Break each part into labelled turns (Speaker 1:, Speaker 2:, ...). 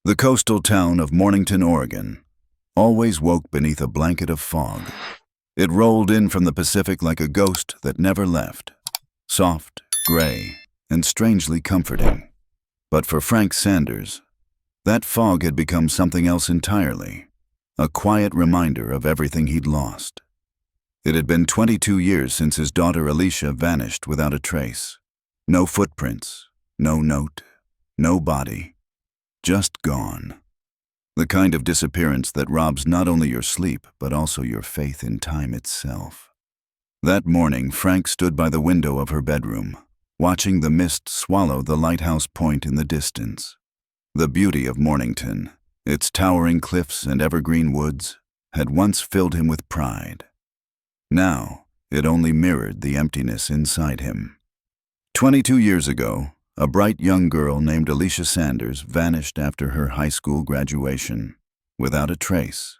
Speaker 1: The coastal town of Mornington, Oregon, always woke beneath a blanket of fog. It rolled in from the Pacific like a ghost that never left, soft, gray, and strangely comforting. But for Frank Sanders, that fog had become something else entirely, a quiet reminder of everything he'd lost. It had been 22 years since his daughter Alicia vanished without a trace. No footprints, no note, no body. Just gone. The kind of disappearance that robs not only your sleep, but also your faith in time itself. That morning, Frank stood by the window of her bedroom, watching the mist swallow the lighthouse point in the distance. The beauty of Mornington, its towering cliffs and evergreen woods, had once filled him with pride. Now, it only mirrored the emptiness inside him. 22 years ago, a bright young girl named Alicia Sanders vanished after her high school graduation, without a trace.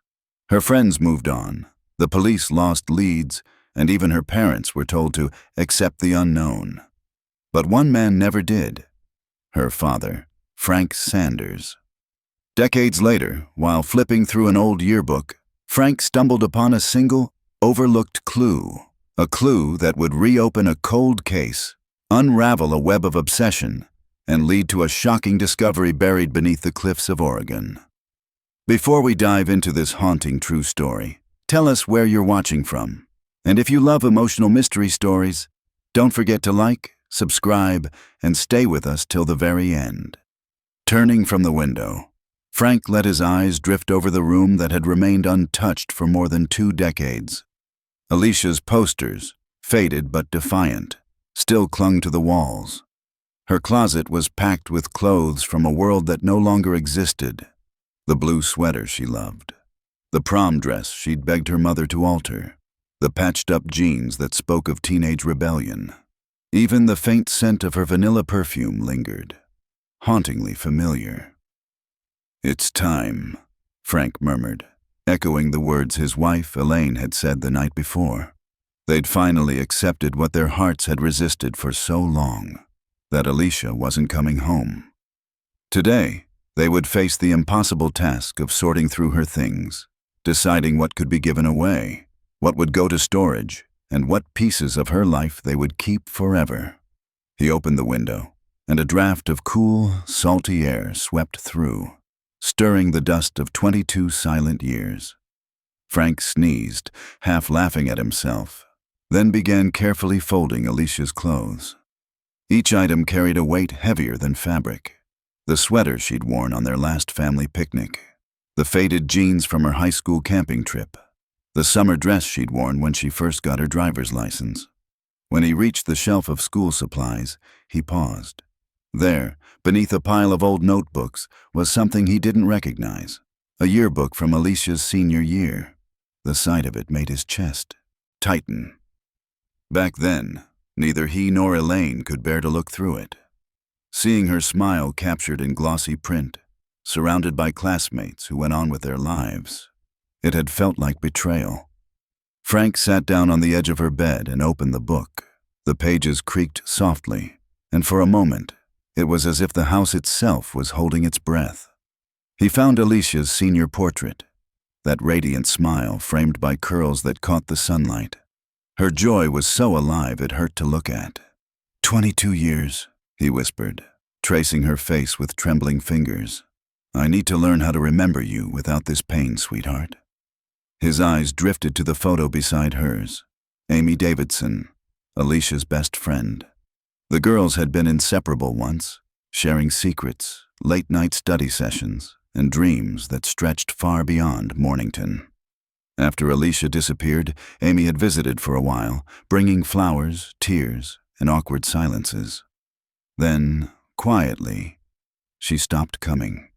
Speaker 1: Her friends moved on, the police lost leads, and even her parents were told to accept the unknown. But one man never did. Her father, Frank Sanders. Decades later, while flipping through an old yearbook, Frank stumbled upon a single, overlooked clue. A clue that would reopen a cold case, unravel a web of obsession, and lead to a shocking discovery buried beneath the cliffs of Oregon. Before we dive into this haunting true story, tell us where you're watching from. And if you love emotional mystery stories, don't forget to like, subscribe, and stay with us till the very end. Turning from the window, Frank let his eyes drift over the room that had remained untouched for more than 2 decades. Alicia's posters, faded but defiant, still clung to the walls. Her closet was packed with clothes from a world that no longer existed. The blue sweater she loved, the prom dress she'd begged her mother to alter, the patched-up jeans that spoke of teenage rebellion. Even the faint scent of her vanilla perfume lingered, hauntingly familiar. "It's time," Frank murmured, echoing the words his wife, Elaine, had said the night before. They'd finally accepted what their hearts had resisted for so long, that Alicia wasn't coming home. Today, they would face the impossible task of sorting through her things, deciding what could be given away, what would go to storage, and what pieces of her life they would keep forever. He opened the window, and a draft of cool, salty air swept through, stirring the dust of 22 silent years. Frank sneezed, half laughing at himself, then began carefully folding Alicia's clothes. Each item carried a weight heavier than fabric. The sweater she'd worn on their last family picnic, the faded jeans from her high school camping trip, the summer dress she'd worn when she first got her driver's license. When he reached the shelf of school supplies, he paused. There, beneath a pile of old notebooks, was something he didn't recognize, a yearbook from Alicia's senior year. The sight of it made his chest tighten. Back then, neither he nor Elaine could bear to look through it. Seeing her smile captured in glossy print, surrounded by classmates who went on with their lives, it had felt like betrayal. Frank sat down on the edge of her bed and opened the book. The pages creaked softly, and for a moment, it was as if the house itself was holding its breath. He found Alicia's senior portrait, that radiant smile framed by curls that caught the sunlight. Her joy was so alive it hurt to look at. 22 years, he whispered, tracing her face with trembling fingers. "I need to learn how to remember you without this pain, sweetheart." His eyes drifted to the photo beside hers. Amy Davidson, Alicia's best friend. The girls had been inseparable once, sharing secrets, late-night study sessions, and dreams that stretched far beyond Mornington. After Alicia disappeared, Amy had visited for a while, bringing flowers, tears, and awkward silences. Then, quietly, she stopped coming.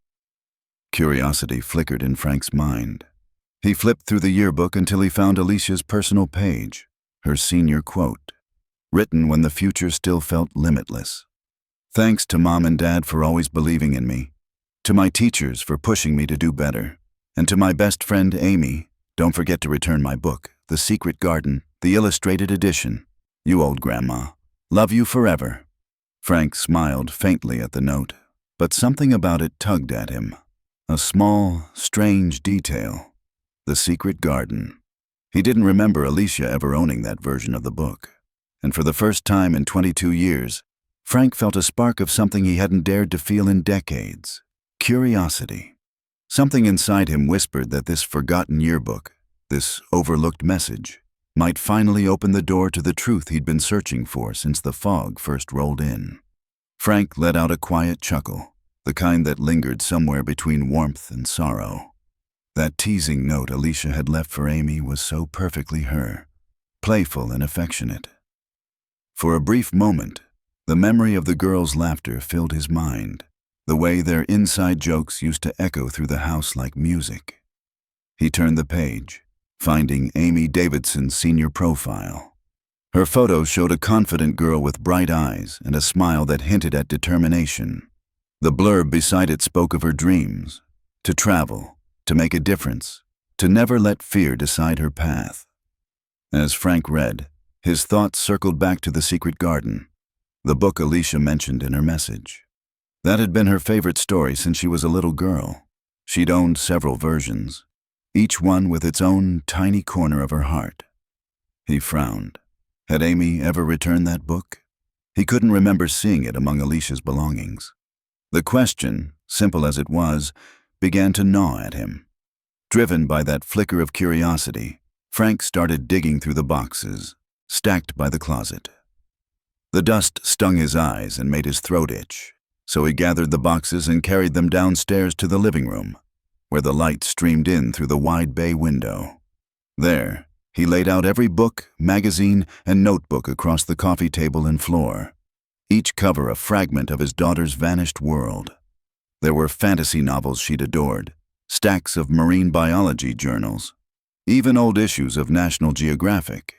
Speaker 1: Curiosity flickered in Frank's mind. He flipped through the yearbook until he found Alicia's personal page, her senior quote, written when the future still felt limitless. "Thanks to Mom and Dad for always believing in me, to my teachers for pushing me to do better, and to my best friend Amy, don't forget to return my book, The Secret Garden, the illustrated edition. You old grandma. Love you forever." Frank smiled faintly at the note, but something about it tugged at him. A small, strange detail. The secret garden. He didn't remember Alicia ever owning that version of the book. And for the first time in 22 years, Frank felt a spark of something he hadn't dared to feel in decades. Curiosity. Something inside him whispered that this forgotten yearbook, this overlooked message, might finally open the door to the truth he'd been searching for since the fog first rolled in. Frank let out a quiet chuckle, the kind that lingered somewhere between warmth and sorrow. That teasing note Alicia had left for Amy was so perfectly her, playful and affectionate. For a brief moment, the memory of the girls' laughter filled his mind, the way their inside jokes used to echo through the house like music. He turned the page, finding Amy Davidson's senior profile. Her photo showed a confident girl with bright eyes and a smile that hinted at determination. The blurb beside it spoke of her dreams, to travel, to make a difference, to never let fear decide her path. As Frank read, his thoughts circled back to the secret garden, the book Alicia mentioned in her message. That had been her favorite story since she was a little girl. She'd owned several versions, each one with its own tiny corner of her heart. He frowned. Had Amy ever returned that book? He couldn't remember seeing it among Alicia's belongings. The question, simple as it was, began to gnaw at him. Driven by that flicker of curiosity, Frank started digging through the boxes, stacked by the closet. The dust stung his eyes and made his throat itch, so he gathered the boxes and carried them downstairs to the living room, where the light streamed in through the wide bay window. There, he laid out every book, magazine, and notebook across the coffee table and floor, each cover a fragment of his daughter's vanished world. There were fantasy novels she'd adored, stacks of marine biology journals, even old issues of National Geographic,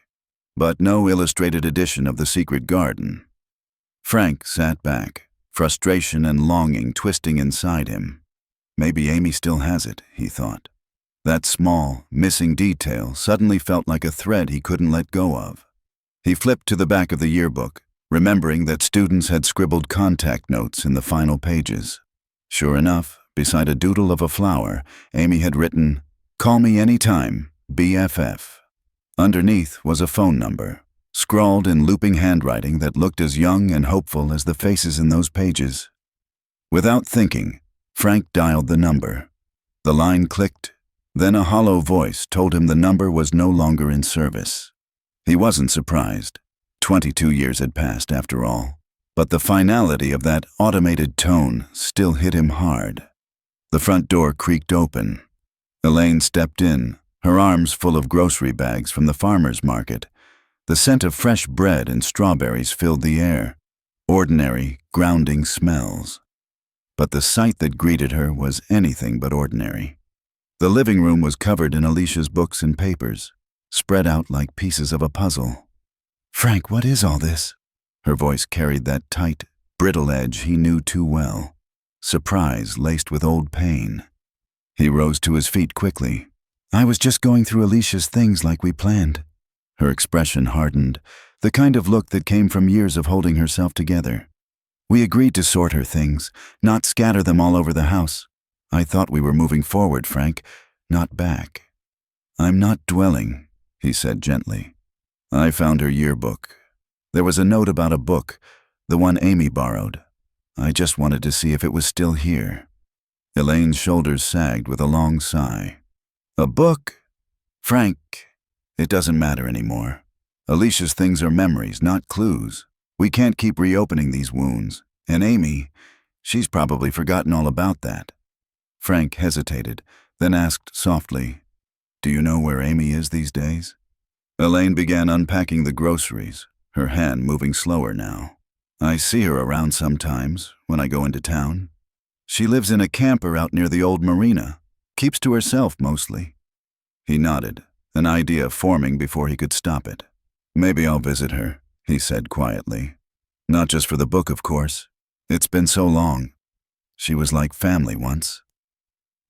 Speaker 1: but no illustrated edition of The Secret Garden. Frank sat back, frustration and longing twisting inside him. Maybe Amy still has it, he thought. That small, missing detail suddenly felt like a thread he couldn't let go of. He flipped to the back of the yearbook, remembering that students had scribbled contact notes in the final pages. Sure enough, beside a doodle of a flower, Amy had written, "Call me anytime, BFF." Underneath was a phone number, scrawled in looping handwriting that looked as young and hopeful as the faces in those pages. Without thinking, Frank dialed the number. The line clicked, then a hollow voice told him the number was no longer in service. He wasn't surprised. 22 years had passed after all, but the finality of that automated tone still hit him hard. The front door creaked open. Elaine stepped in, her arms full of grocery bags from the farmer's market. The scent of fresh bread and strawberries filled the air, ordinary, grounding smells. But the sight that greeted her was anything but ordinary. The living room was covered in Alicia's books and papers, spread out like pieces of a puzzle. "Frank, what is all this?" Her voice carried that tight, brittle edge he knew too well, surprise laced with old pain. He rose to his feet quickly. "I was just going through Alicia's things like we planned." Her expression hardened, the kind of look that came from years of holding herself together. "We agreed to sort her things, not scatter them all over the house. I thought we were moving forward, Frank, not back." "I'm not dwelling," he said gently. "I found her yearbook. There was a note about a book, the one Amy borrowed. I just wanted to see if it was still here." Elaine's shoulders sagged with a long sigh. "A book? Frank, it doesn't matter anymore. Alicia's things are memories, not clues. We can't keep reopening these wounds. And Amy, she's probably forgotten all about that." Frank hesitated, then asked softly, "Do you know where Amy is these days?" Elaine began unpacking the groceries, her hand moving slower now. "I see her around sometimes, when I go into town. She lives in a camper out near the old marina, keeps to herself mostly." He nodded, an idea forming before he could stop it. "Maybe I'll visit her," he said quietly. "Not just for the book, of course. It's been so long. She was like family once."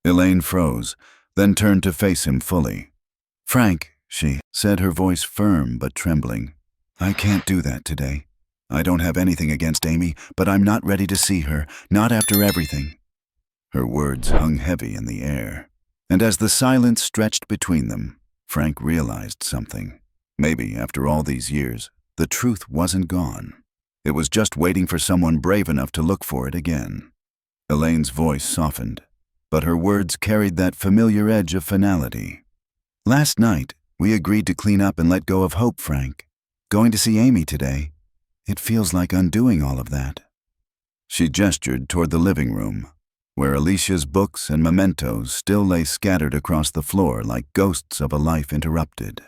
Speaker 1: Elaine froze, then turned to face him fully. "Frank," she said, her voice firm but trembling, "I can't do that today. I don't have anything against Amy, but I'm not ready to see her, not after everything." Her words hung heavy in the air. And as the silence stretched between them, Frank realized something. Maybe, after all these years, the truth wasn't gone. It was just waiting for someone brave enough to look for it again. Elaine's voice softened, but her words carried that familiar edge of finality. Last night, we agreed to clean up and let go of hope, Frank. Going to see Amy today. It feels like undoing all of that. She gestured toward the living room, where Alicia's books and mementos still lay scattered across the floor like ghosts of a life interrupted.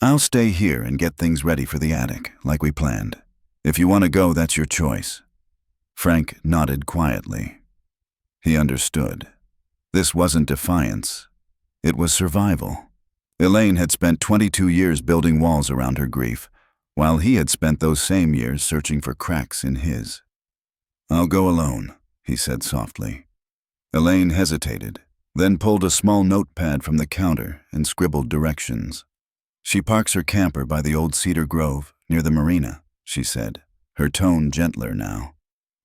Speaker 1: I'll stay here and get things ready for the attic, like we planned. If you want to go, that's your choice. Frank nodded quietly. He understood. This wasn't defiance. It was survival. Elaine had spent 22 years building walls around her grief, while he had spent those same years searching for cracks in his. I'll go alone, he said softly. Elaine hesitated, then pulled a small notepad from the counter and scribbled directions. She parks her camper by the old cedar grove near the marina, she said, her tone gentler now.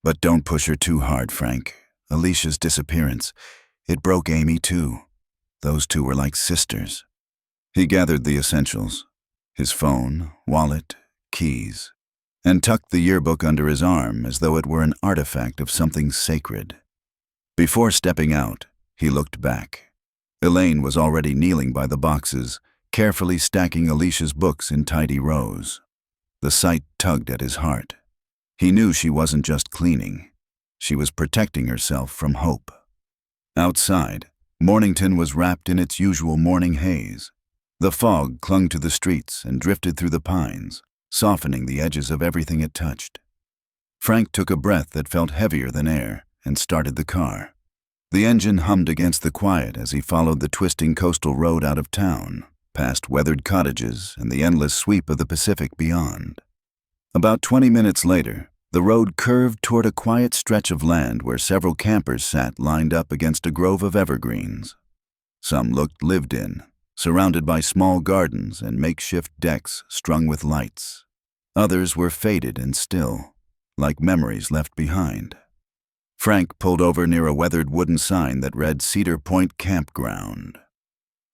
Speaker 1: But don't push her too hard, Frank. Alicia's disappearance, it broke Amy too. Those two were like sisters. He gathered the essentials, his phone, wallet, keys, and tucked the yearbook under his arm as though it were an artifact of something sacred. Before stepping out, he looked back. Elaine was already kneeling by the boxes, carefully stacking Alicia's books in tidy rows. The sight tugged at his heart. He knew she wasn't just cleaning. She was protecting herself from hope. Outside, Mornington was wrapped in its usual morning haze. The fog clung to the streets and drifted through the pines, softening the edges of everything it touched. Frank took a breath that felt heavier than air and started the car. The engine hummed against the quiet as he followed the twisting coastal road out of town, past weathered cottages and the endless sweep of the Pacific beyond. About 20 minutes later, the road curved toward a quiet stretch of land where several campers sat lined up against a grove of evergreens. Some looked lived in, surrounded by small gardens and makeshift decks strung with lights. Others were faded and still, like memories left behind. Frank pulled over near a weathered wooden sign that read Cedar Point Campground.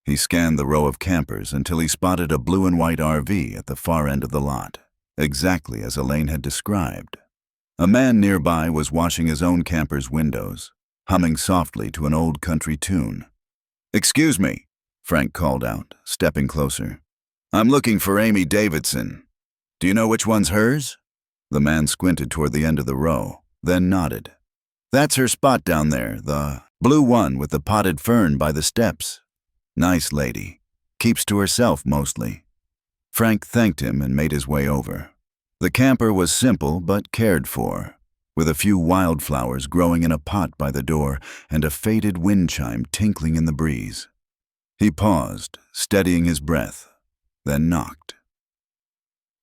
Speaker 1: He scanned the row of campers until he spotted a blue and white RV at the far end of the lot, exactly as Elaine had described. A man nearby was washing his own camper's windows, humming softly to an old country tune. "Excuse me," Frank called out, stepping closer. "I'm looking for Amy Davidson. Do you know which one's hers?" The man squinted toward the end of the row, then nodded. "That's her spot down there, the blue one with the potted fern by the steps. Nice lady. Keeps to herself mostly." Frank thanked him and made his way over. The camper was simple but cared for, with a few wildflowers growing in a pot by the door and a faded wind chime tinkling in the breeze. He paused, steadying his breath, then knocked.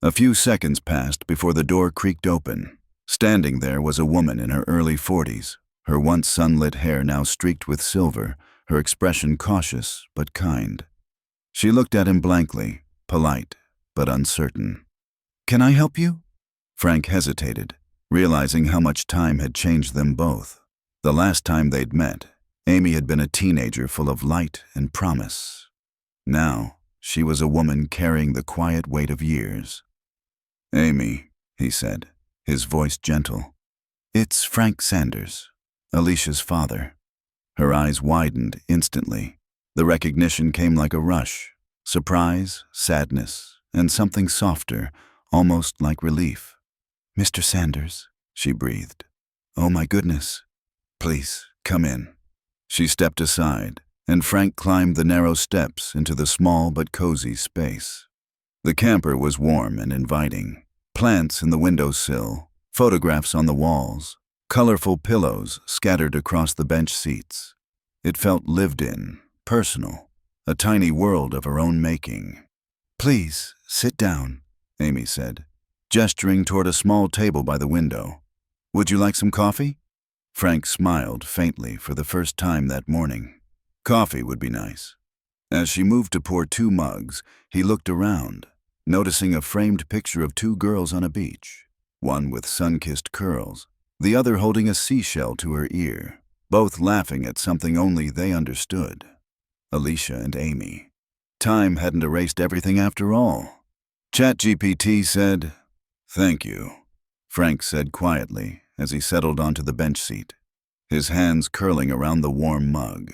Speaker 1: A few seconds passed before the door creaked open. Standing there was a woman in her early 40s, her once sunlit hair now streaked with silver, her expression cautious but kind. She looked at him blankly, polite but uncertain. "Can I help you?" Frank hesitated, realizing how much time had changed them both. The last time they'd met, Amy had been a teenager full of light and promise. Now, she was a woman carrying the quiet weight of years. "Amy," he said, his voice gentle. "It's Frank Sanders, Alicia's father." Her eyes widened instantly. The recognition came like a rush, surprise, sadness, and something softer, almost like relief. "Mr. Sanders," she breathed. "Oh my goodness. Please, come in." She stepped aside, and Frank climbed the narrow steps into the small but cozy space. The camper was warm and inviting. Plants in the windowsill, photographs on the walls, colorful pillows scattered across the bench seats. It felt lived in, personal, a tiny world of her own making. "Please, sit down," Amy said, gesturing toward a small table by the window. "Would you like some coffee?" Frank smiled faintly for the first time that morning. Coffee would be nice. As she moved to pour 2 mugs, he looked around, noticing a framed picture of 2 girls on a beach, one with sun-kissed curls, the other holding a seashell to her ear. both laughing at something only they understood. Alicia and Amy. Time hadn't erased everything after all. ChatGPT said, "Thank you," Frank said quietly as he settled onto the bench seat, his hands curling around the warm mug.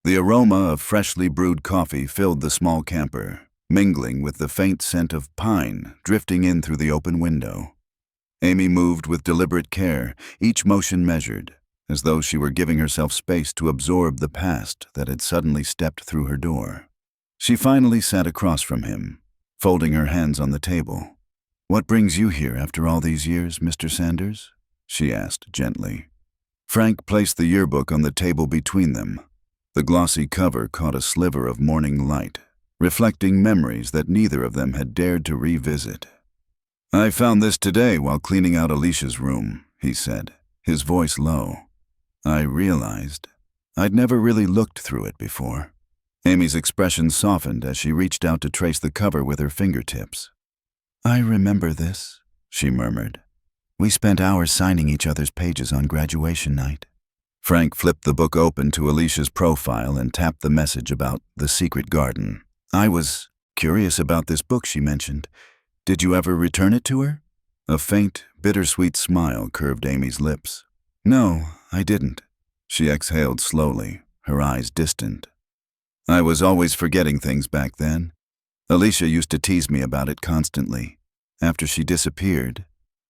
Speaker 1: The aroma of freshly brewed coffee filled the small camper, mingling with the faint scent of pine drifting in through the open window. Amy moved with deliberate care, each motion measured, as though she were giving herself space to absorb the past that had suddenly stepped through her door. She finally sat across from him, folding her hands on the table. "What brings you here after all these years, Mr. Sanders?" she asked gently. Frank placed the yearbook on the table between them. The glossy cover caught a sliver of morning light, reflecting memories that neither of them had dared to revisit. "I found this today while cleaning out Alicia's room," he said, his voice low. "I realized I'd never really looked through it before." Amy's expression softened as she reached out to trace the cover with her fingertips. "I remember this," she murmured. "We spent hours signing each other's pages on graduation night." Frank flipped the book open to Alicia's profile and tapped the message about the secret garden. "I was curious about this book she mentioned. Did you ever return it to her?" A faint, bittersweet smile curved Amy's lips. "No, I didn't." She exhaled slowly, her eyes distant. "I was always forgetting things back then. Alicia used to tease me about it constantly. After she disappeared,"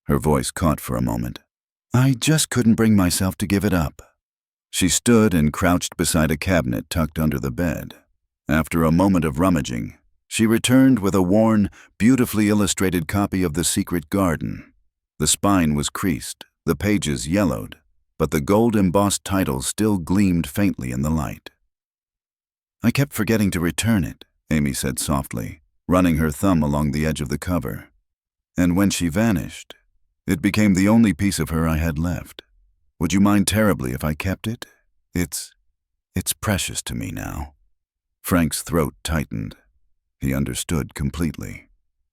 Speaker 1: her voice caught for a moment, "I just couldn't bring myself to give it up." She stood and crouched beside a cabinet tucked under the bed. After a moment of rummaging, she returned with a worn, beautifully illustrated copy of The Secret Garden. The spine was creased, the pages yellowed, but the gold-embossed title still gleamed faintly in the light. "I kept forgetting to return it," Amy said softly, running her thumb along the edge of the cover. "And when she vanished, it became the only piece of her I had left. Would you mind terribly if I kept it? It's precious to me now." Frank's throat tightened. He understood completely.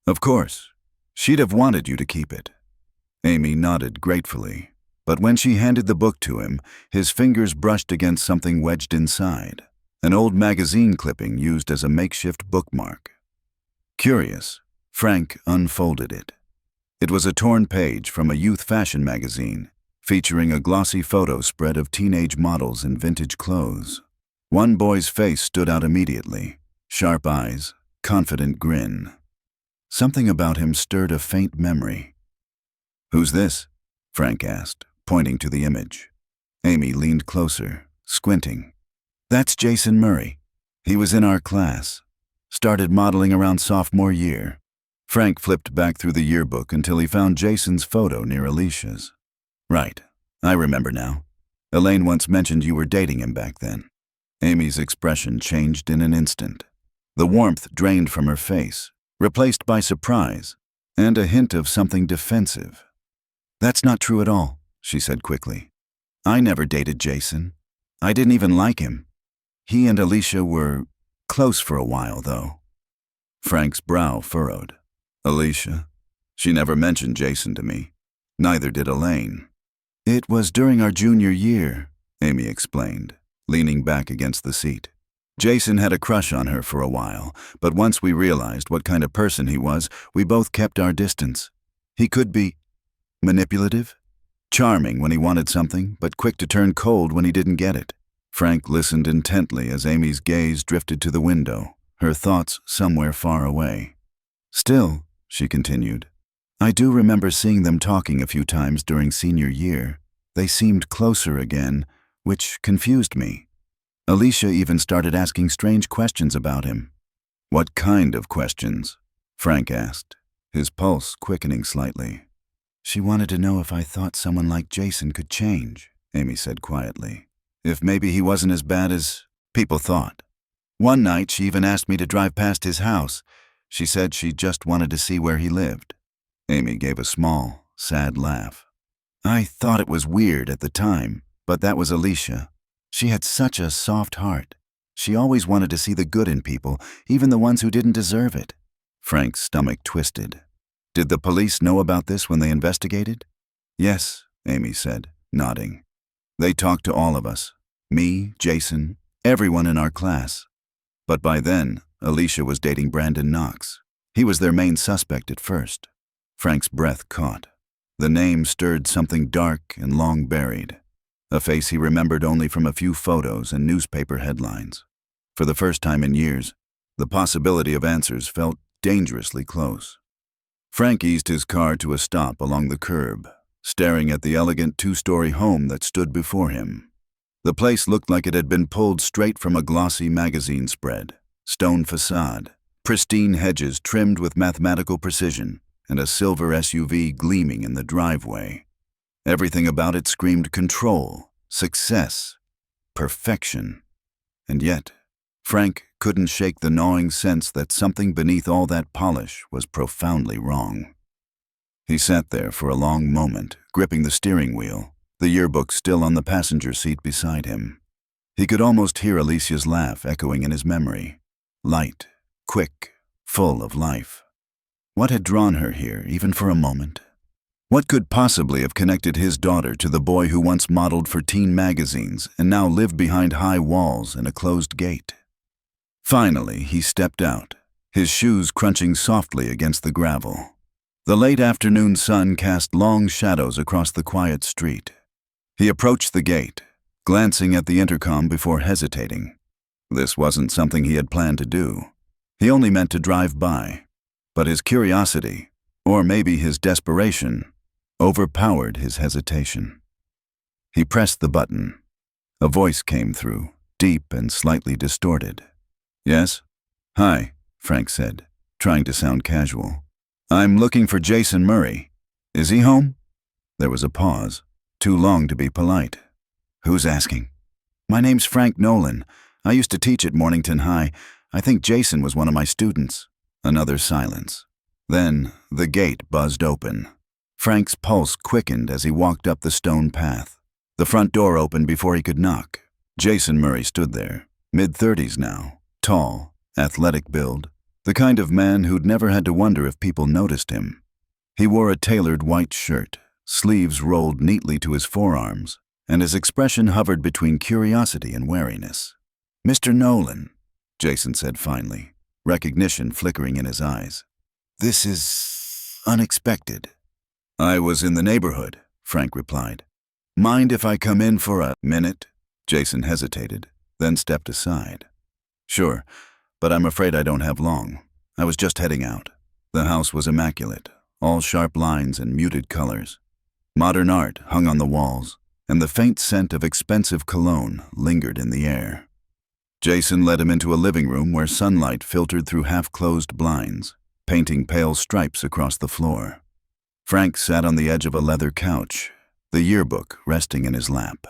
Speaker 1: "Of course. She'd have wanted you to keep it." Amy nodded gratefully, but when she handed the book to him, his fingers brushed against something wedged inside, an old magazine clipping used as a makeshift bookmark. Curious, Frank unfolded it. It was a torn page from a youth fashion magazine, featuring a glossy photo spread of teenage models in vintage clothes. One boy's face stood out immediately, sharp eyes, confident grin. Something about him stirred a faint memory. "Who's this?" Frank asked, pointing to the image. Amy leaned closer, squinting. "That's Jason Murray. He was in our class. Started modeling around sophomore year." Frank flipped back through the yearbook until he found Jason's photo near Alicia's. "Right, I remember now. Elaine once mentioned you were dating him back then." Amy's expression changed in an instant. The warmth drained from her face, replaced by surprise and a hint of something defensive. "That's not true at all," she said quickly. "I never dated Jason. I didn't even like him. He and Alicia were close for a while, though." Frank's brow furrowed. "Alicia? She never mentioned Jason to me. Neither did Elaine." "It was during our junior year," Amy explained, leaning back against the seat. "Jason had a crush on her for a while, but once we realized what kind of person he was, we both kept our distance. He could be manipulative, charming when he wanted something, but quick to turn cold when he didn't get it." Frank listened intently as Amy's gaze drifted to the window, her thoughts somewhere far away. "Still," she continued, "I do remember seeing them talking a few times during senior year. They seemed closer again, which confused me. Alicia even started asking strange questions about him." "What kind of questions?" Frank asked, his pulse quickening slightly. "She wanted to know if I thought someone like Jason could change," Amy said quietly. "If maybe he wasn't as bad as people thought. One night she even asked me to drive past his house. She said she just wanted to see where he lived." Amy gave a small, sad laugh. "I thought it was weird at the time, but that was Alicia. She had such a soft heart. She always wanted to see the good in people, even the ones who didn't deserve it." Frank's stomach twisted. "Did the police know about this when they investigated?" "Yes," Amy said, nodding. They talked to all of us. Me, Jason, everyone in our class. But by then, Alicia was dating Brandon Knox. He was their main suspect at first. Frank's breath caught. The name stirred something dark and long buried. A face he remembered only from a few photos and newspaper headlines. For the first time in years, the possibility of answers felt dangerously close. Frank eased his car to a stop along the curb, staring at the elegant two-story home that stood before him. The place looked like it had been pulled straight from a glossy magazine spread. Stone facade, pristine hedges trimmed with mathematical precision, and a silver SUV gleaming in the driveway. Everything about it screamed control, success, perfection. And yet, Frank couldn't shake the gnawing sense that something beneath all that polish was profoundly wrong. He sat there for a long moment, gripping the steering wheel, the yearbook still on the passenger seat beside him. He could almost hear Alicia's laugh echoing in his memory. Light, quick, full of life. What had drawn her here, even for a moment? What could possibly have connected his daughter to the boy who once modeled for teen magazines and now lived behind high walls and a closed gate? Finally, he stepped out, his shoes crunching softly against the gravel. The late afternoon sun cast long shadows across the quiet street. He approached the gate, glancing at the intercom before hesitating. This wasn't something he had planned to do. He only meant to drive by. But his curiosity, or maybe his desperation, overpowered his hesitation. He pressed the button. A voice came through, deep and slightly distorted. "Yes?" "Hi," Frank said, trying to sound casual. "I'm looking for Jason Murray. Is he home?" There was a pause, too long to be polite. "Who's asking?" "My name's Frank Nolan. I used to teach at Mornington High. I think Jason was one of my students." Another silence. Then the gate buzzed open. Frank's pulse quickened as he walked up the stone path. The front door opened before he could knock. Jason Murray stood there, mid-30s now, tall, athletic build, the kind of man who'd never had to wonder if people noticed him. He wore a tailored white shirt, sleeves rolled neatly to his forearms, and his expression hovered between curiosity and wariness. "Mr. Nolan," Jason said finally, recognition flickering in his eyes. "This is unexpected." "I was in the neighborhood," Frank replied. "Mind if I come in for a minute?" Jason hesitated, then stepped aside. "Sure, but I'm afraid I don't have long. I was just heading out." The house was immaculate, all sharp lines and muted colors. Modern art hung on the walls, and the faint scent of expensive cologne lingered in the air. Jason led him into a living room where sunlight filtered through half-closed blinds, painting pale stripes across the floor. Frank sat on the edge of a leather couch, the yearbook resting in his lap.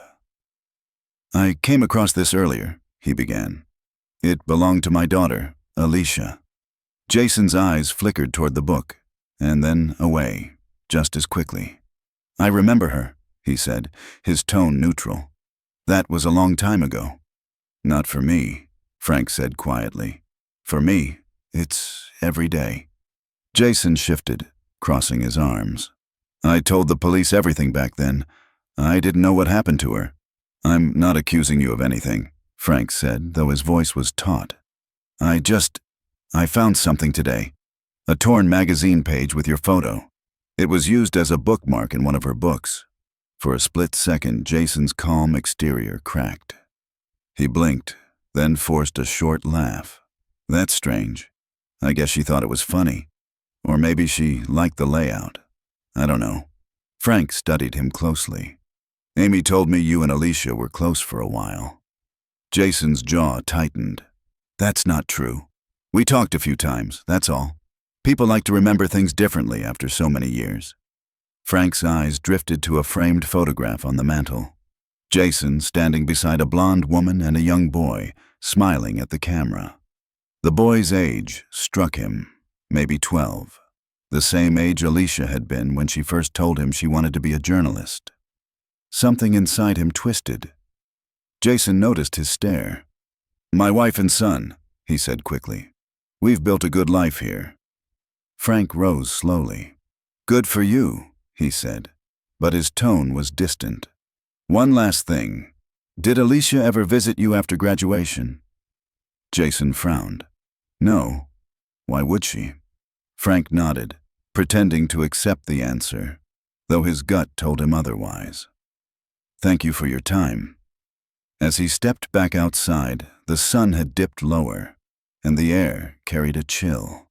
Speaker 1: "I came across this earlier," he began. "It belonged to my daughter, Alicia." Jason's eyes flickered toward the book, and then away, just as quickly. "I remember her," he said, his tone neutral. "That was a long time ago." "Not for me," Frank said quietly. "For me, it's every day." Jason shifted, crossing his arms. "I told the police everything back then. I didn't know what happened to her." "I'm not accusing you of anything," Frank said, though his voice was taut. I found something today. A torn magazine page with your photo. It was used as a bookmark in one of her books." For a split second, Jason's calm exterior cracked. He blinked, then forced a short laugh. "That's strange. I guess she thought it was funny. Or maybe she liked the layout. I don't know." Frank studied him closely. "Amy told me you and Alicia were close for a while." Jason's jaw tightened. "That's not true. We talked a few times, that's all. People like to remember things differently after so many years." Frank's eyes drifted to a framed photograph on the mantel. Jason standing beside a blonde woman and a young boy, smiling at the camera. The boy's age struck him, maybe 12. The same age Alicia had been when she first told him she wanted to be a journalist. Something inside him twisted. Jason noticed his stare. "My wife and son," he said quickly. "We've built a good life here." Frank rose slowly. "Good for you," he said, but his tone was distant. One last thing. Did Alicia ever visit you after graduation? Jason frowned. No. Why would she? Frank nodded, pretending to accept the answer, though his gut told him otherwise. Thank you for your time. As he stepped back outside, the sun had dipped lower, and the air carried a chill.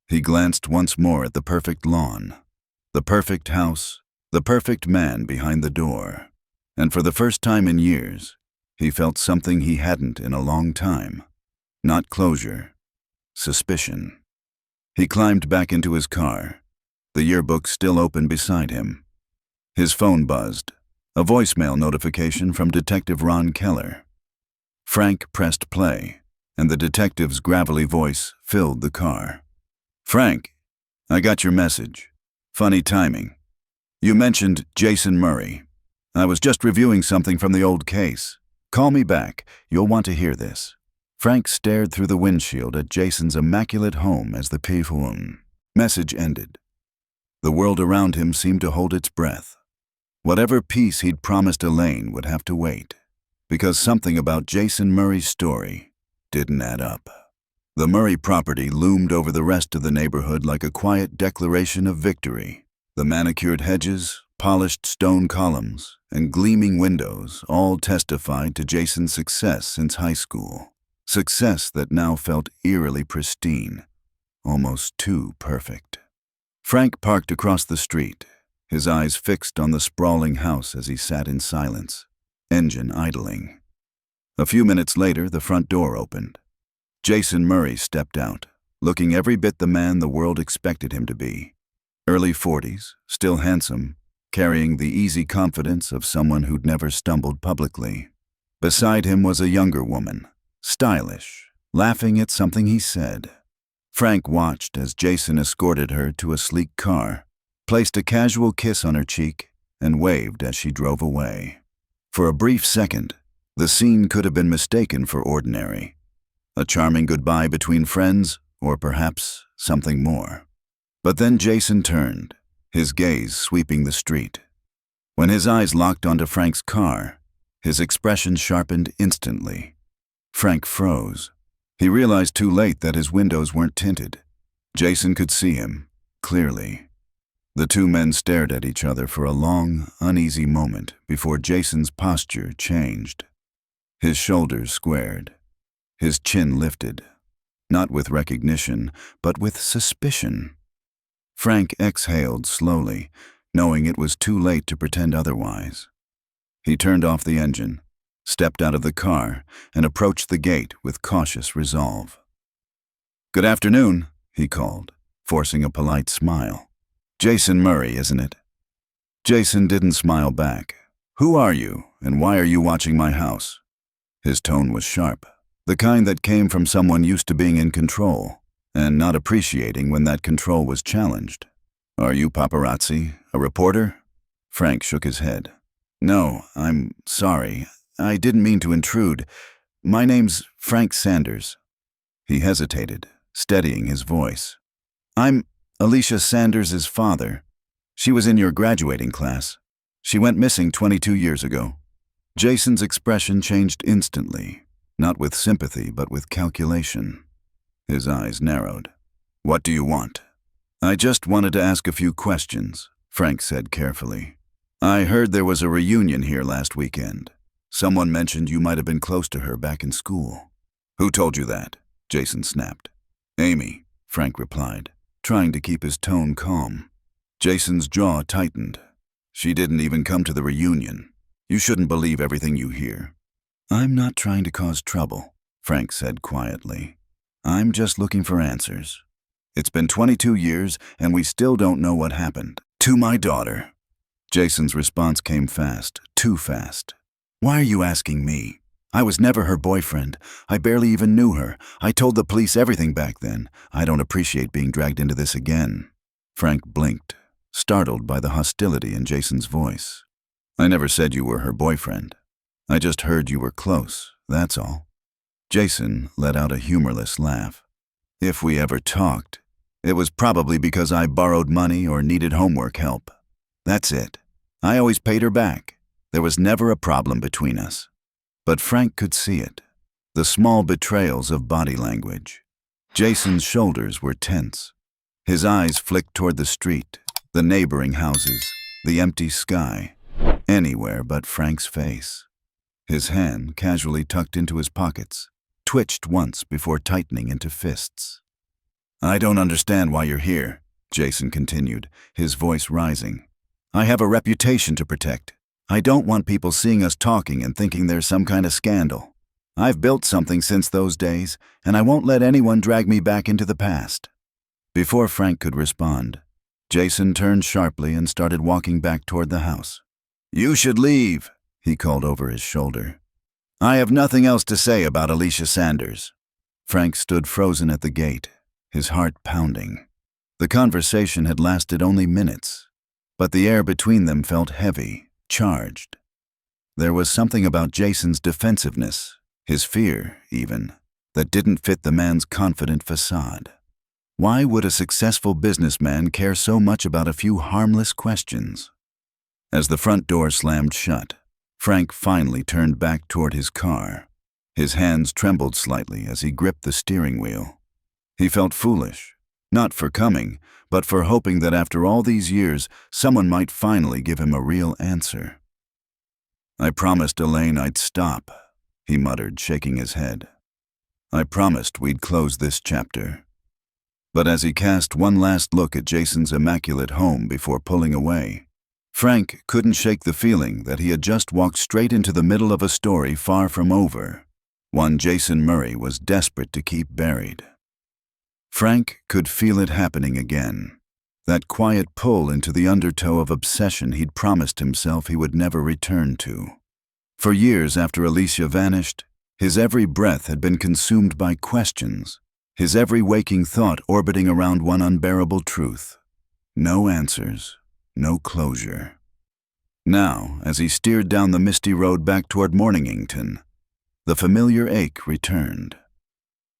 Speaker 1: He glanced once more at the perfect lawn, the perfect house, the perfect man behind the door, and for the first time in years, he felt something he hadn't in a long time. Not closure, suspicion. He climbed back into his car, the yearbook still open beside him. His phone buzzed, a voicemail notification from Detective Ron Keller. Frank pressed play, and the detective's gravelly voice filled the car. Frank, I got your message. Funny timing. You mentioned Jason Murray. I was just reviewing something from the old case. Call me back. You'll want to hear this. Frank stared through the windshield at Jason's immaculate home as the pifun message ended. The world around him seemed to hold its breath. Whatever peace he'd promised Elaine would have to wait, because something about Jason Murray's story didn't add up. The Murray property loomed over the rest of the neighborhood like a quiet declaration of victory. The manicured hedges, polished stone columns, and gleaming windows all testified to Jason's success since high school. Success that now felt eerily pristine, almost too perfect. Frank parked across the street, his eyes fixed on the sprawling house as he sat in silence, engine idling. A few minutes later, the front door opened. Jason Murray stepped out, looking every bit the man the world expected him to be. Early 40s, still handsome, carrying the easy confidence of someone who'd never stumbled publicly. Beside him was a younger woman, stylish, laughing at something he said. Frank watched as Jason escorted her to a sleek car, placed a casual kiss on her cheek, and waved as she drove away. For a brief second, the scene could have been mistaken for ordinary. A charming goodbye between friends, or perhaps something more. But then Jason turned, his gaze sweeping the street. When his eyes locked onto Frank's car, his expression sharpened instantly. Frank froze. He realized too late that his windows weren't tinted. Jason could see him, clearly. The two men stared at each other for a long, uneasy moment before Jason's posture changed. His shoulders squared, his chin lifted, not with recognition, but with suspicion. Frank exhaled slowly, knowing it was too late to pretend otherwise. He turned off the engine, stepped out of the car, and approached the gate with cautious resolve. "Good afternoon," he called, forcing a polite smile. "Jason Murray, isn't it?" Jason didn't smile back. "Who are you, and why are you watching my house?" His tone was sharp, the kind that came from someone used to being in control, and not appreciating when that control was challenged. "Are you paparazzi, a reporter?" Frank shook his head. "No, I'm sorry. I didn't mean to intrude. My name's Frank Sanders." He hesitated, steadying his voice. "I'm Alicia Sanders' father. She was in your graduating class. She went missing 22 years ago." Jason's expression changed instantly, not with sympathy but with calculation. His eyes narrowed. "What do you want?" "I just wanted to ask a few questions," Frank said carefully. "I heard there was a reunion here last weekend. Someone mentioned you might have been close to her back in school." "Who told you that?" Jason snapped. "Amy," Frank replied, trying to keep his tone calm. Jason's jaw tightened. "She didn't even come to the reunion. You shouldn't believe everything you hear." "I'm not trying to cause trouble," Frank said quietly. "I'm just looking for answers. It's been 22 years, and we still don't know what happened to my daughter." Jason's response came fast, too fast. "Why are you asking me? I was never her boyfriend. I barely even knew her. I told the police everything back then. I don't appreciate being dragged into this again." Frank blinked, startled by the hostility in Jason's voice. "I never said you were her boyfriend. I just heard you were close, that's all." Jason let out a humorless laugh. "If we ever talked, it was probably because I borrowed money or needed homework help. That's it. I always paid her back. There was never a problem between us. But Frank could see it. The small betrayals of body language. Jason's shoulders were tense. His eyes flicked toward the street, the neighboring houses, the empty sky. Anywhere but Frank's face. His hand, casually tucked into his pockets, twitched once before tightening into fists. "I don't understand why you're here," Jason continued, his voice rising. "I have a reputation to protect. I don't want people seeing us talking and thinking there's some kind of scandal. I've built something since those days, and I won't let anyone drag me back into the past." Before Frank could respond, Jason turned sharply and started walking back toward the house. "You should leave," he called over his shoulder. "I have nothing else to say about Alicia Sanders." Frank stood frozen at the gate, his heart pounding. The conversation had lasted only minutes, but the air between them felt heavy, charged. There was something about Jason's defensiveness, his fear, even, that didn't fit the man's confident facade. Why would a successful businessman care so much about a few harmless questions? As the front door slammed shut, Frank finally turned back toward his car. His hands trembled slightly as he gripped the steering wheel. He felt foolish, not for coming, but for hoping that after all these years, someone might finally give him a real answer. "I promised Elaine I'd stop," he muttered, shaking his head. "I promised we'd close this chapter." But as he cast one last look at Jason's immaculate home before pulling away, Frank couldn't shake the feeling that he had just walked straight into the middle of a story far from over, one Jason Murray was desperate to keep buried. Frank could feel it happening again, that quiet pull into the undertow of obsession he'd promised himself he would never return to. For years after Alicia vanished, his every breath had been consumed by questions, his every waking thought orbiting around one unbearable truth. No answers, no closure. Now, as he steered down the misty road back toward Mornington, the familiar ache returned.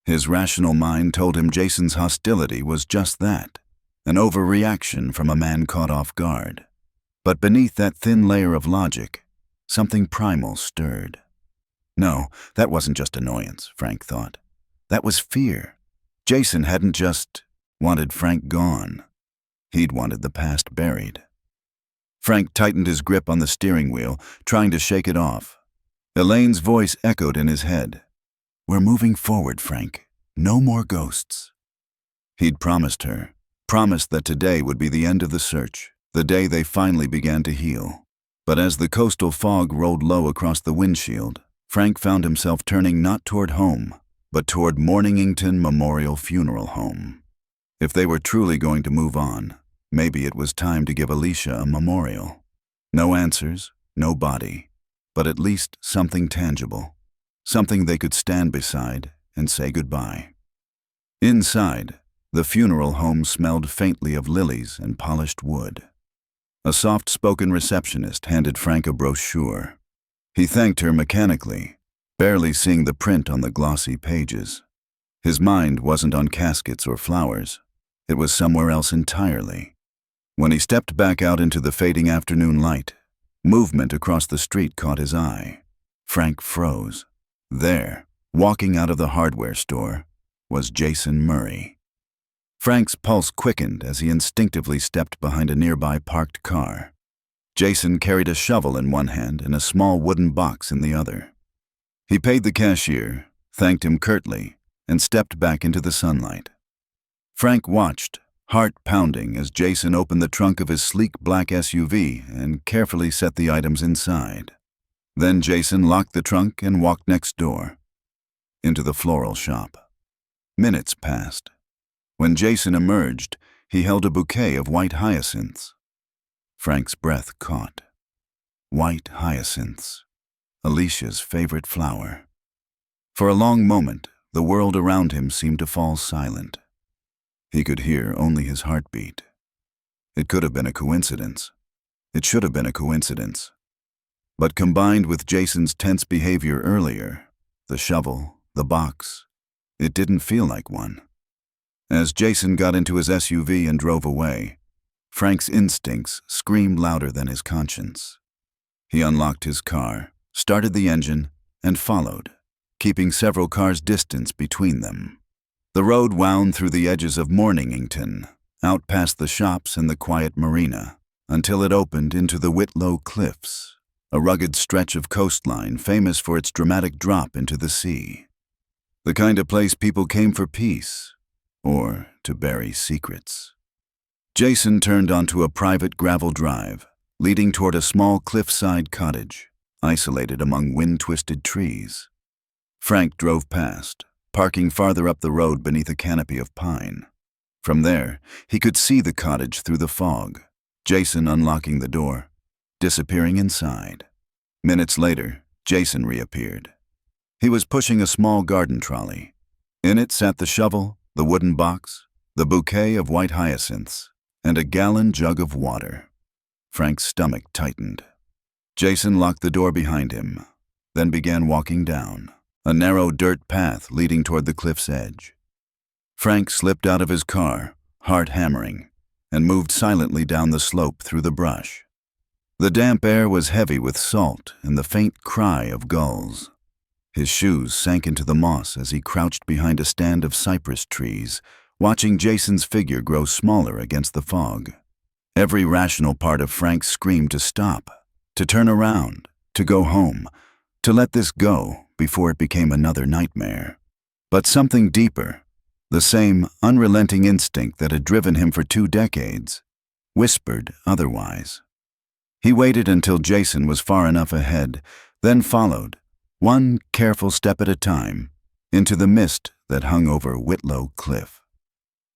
Speaker 1: His rational mind told him Jason's hostility was just that, an overreaction from a man caught off guard. But beneath that thin layer of logic, something primal stirred. No, that wasn't just annoyance, Frank thought. That was fear. Jason hadn't just wanted Frank gone. He'd wanted the past buried. Frank tightened his grip on the steering wheel, trying to shake it off. Elaine's voice echoed in his head. "We're moving forward, Frank. No more ghosts." He'd promised her, promised that today would be the end of the search, the day they finally began to heal. But as the coastal fog rolled low across the windshield, Frank found himself turning not toward home, but toward Mornington Memorial Funeral Home. If they were truly going to move on, maybe it was time to give Alicia a memorial. No answers, no body, but at least something tangible, something they could stand beside and say goodbye. Inside, the funeral home smelled faintly of lilies and polished wood. A soft-spoken receptionist handed Frank a brochure. He thanked her mechanically, barely seeing the print on the glossy pages. His mind wasn't on caskets or flowers. It was somewhere else entirely. When he stepped back out into the fading afternoon light, movement across the street caught his eye. Frank froze. There, walking out of the hardware store, was Jason Murray. Frank's pulse quickened as he instinctively stepped behind a nearby parked car. Jason carried a shovel in one hand and a small wooden box in the other. He paid the cashier, thanked him curtly, and stepped back into the sunlight. Frank watched, heart pounding, as Jason opened the trunk of his sleek black SUV and carefully set the items inside. Then Jason locked the trunk and walked next door, into the floral shop. Minutes passed. When Jason emerged, he held a bouquet of white hyacinths. Frank's breath caught. White hyacinths, Alicia's favorite flower. For a long moment, the world around him seemed to fall silent. He could hear only his heartbeat. It could have been a coincidence. It should have been a coincidence. But combined with Jason's tense behavior earlier, the shovel, the box, it didn't feel like one. As Jason got into his SUV and drove away, Frank's instincts screamed louder than his conscience. He unlocked his car, started the engine, and followed, keeping several cars' distance between them. The road wound through the edges of Mornington, out past the shops and the quiet marina, until it opened into the Whitlow Cliffs, a rugged stretch of coastline famous for its dramatic drop into the sea. The kind of place people came for peace, or to bury secrets. Jason turned onto a private gravel drive, leading toward a small cliffside cottage, isolated among wind-twisted trees. Frank drove past, parking farther up the road beneath a canopy of pine. From there, he could see the cottage through the fog, Jason unlocking the door, disappearing inside. Minutes later, Jason reappeared. He was pushing a small garden trolley. In it sat the shovel, the wooden box, the bouquet of white hyacinths, and a gallon jug of water. Frank's stomach tightened. Jason locked the door behind him, then began walking down, a narrow dirt path leading toward the cliff's edge. Frank slipped out of his car, heart hammering, and moved silently down the slope through the brush. The damp air was heavy with salt and the faint cry of gulls. His shoes sank into the moss as he crouched behind a stand of cypress trees, watching Jason's figure grow smaller against the fog. Every rational part of Frank screamed to stop, to turn around, to go home, to let this go before it became another nightmare. But something deeper, the same unrelenting instinct that had driven him for 2 decades, whispered otherwise. He waited until Jason was far enough ahead, then followed, one careful step at a time, into the mist that hung over Whitlow Cliff.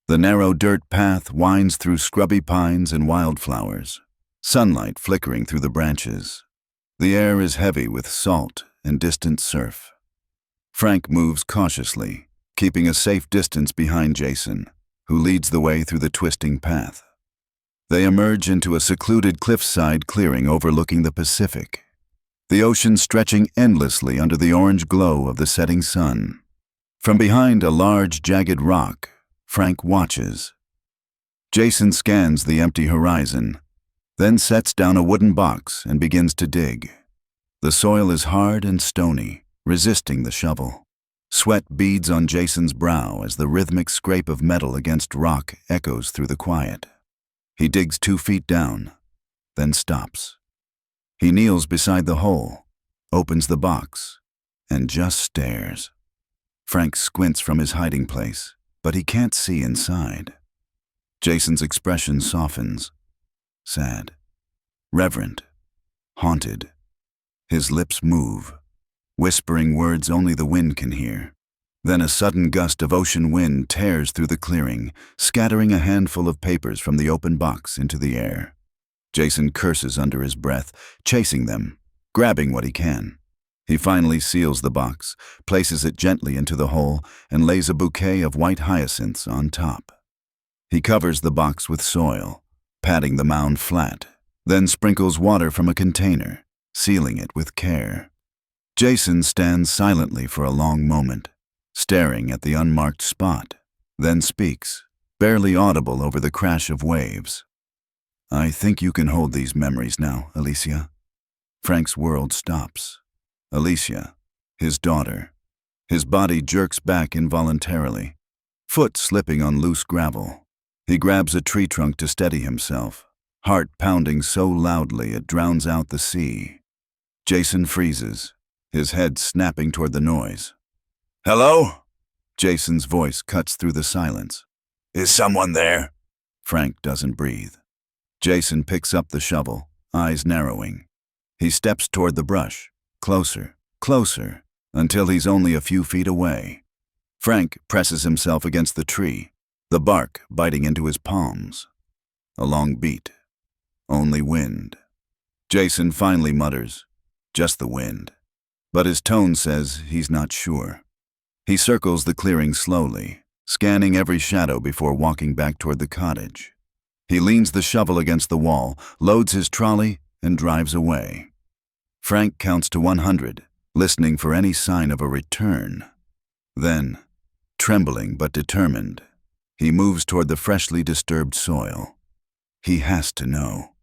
Speaker 1: The narrow dirt path winds through scrubby pines and wildflowers, sunlight flickering through the branches. The air is heavy with salt and distant surf. Frank moves cautiously, keeping a safe distance behind Jason, who leads the way through the twisting path. They emerge into a secluded cliffside clearing overlooking the Pacific, the ocean stretching endlessly under the orange glow of the setting sun. From behind a large, jagged rock, Frank watches. Jason scans the empty horizon, then sets down a wooden box and begins to dig. The soil is hard and stony, resisting the shovel. Sweat beads on Jason's brow as the rhythmic scrape of metal against rock echoes through the quiet. He digs 2 feet down, then stops. He kneels beside the hole, opens the box, and just stares. Frank squints from his hiding place, but he can't see inside. Jason's expression softens, sad, reverent, haunted. His lips move, whispering words only the wind can hear. Then a sudden gust of ocean wind tears through the clearing, scattering a handful of papers from the open box into the air. Jason curses under his breath, chasing them, grabbing what he can. He finally seals the box, places it gently into the hole, and lays a bouquet of white hyacinths on top. He covers the box with soil, patting the mound flat, then sprinkles water from a container, sealing it with care. Jason stands silently for a long moment, staring at the unmarked spot, then speaks, barely audible over the crash of waves. "I think you can hold these memories now, Alicia." Frank's world stops. Alicia, his daughter. His body jerks back involuntarily, foot slipping on loose gravel. He grabs a tree trunk to steady himself, heart pounding so loudly it drowns out the sea. Jason freezes, his head snapping toward the noise. "Hello?" Jason's voice cuts through the silence. "Is someone there?" Frank doesn't breathe. Jason picks up the shovel, eyes narrowing. He steps toward the brush, closer, closer, until he's only a few feet away. Frank presses himself against the tree, the bark biting into his palms. A long beat. Only wind. Jason finally mutters, "Just the wind." But his tone says he's not sure. He circles the clearing slowly, scanning every shadow before walking back toward the cottage. He leans the shovel against the wall, loads his trolley, and drives away. Frank counts to 100, listening for any sign of a return. Then, trembling but determined, he moves toward the freshly disturbed soil. He has to know.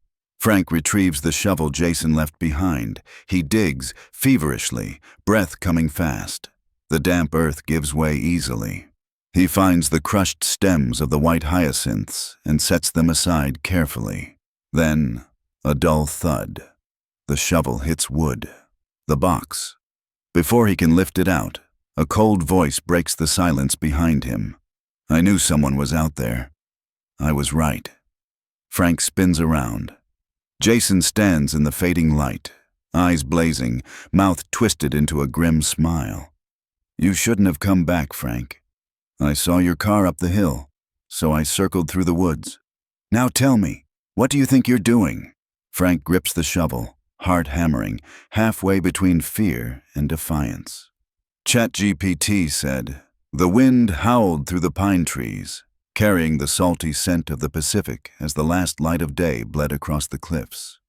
Speaker 1: Frank retrieves the shovel Jason left behind. He digs, feverishly, breath coming fast. The damp earth gives way easily. He finds the crushed stems of the white hyacinths and sets them aside carefully. Then, a dull thud. The shovel hits wood. The box. Before he can lift it out, a cold voice breaks the silence behind him. I knew someone was out there. I was right. Frank spins around. Jason stands in the fading light, eyes blazing, mouth twisted into a grim smile. You shouldn't have come back, Frank. I saw your car up the hill, so I circled through the woods. Now tell me, what do you think you're doing? Frank grips the shovel, heart hammering, halfway between fear and defiance. ChatGPT said, the wind howled through the pine trees, carrying the salty scent of the Pacific as the last light of day bled across the cliffs.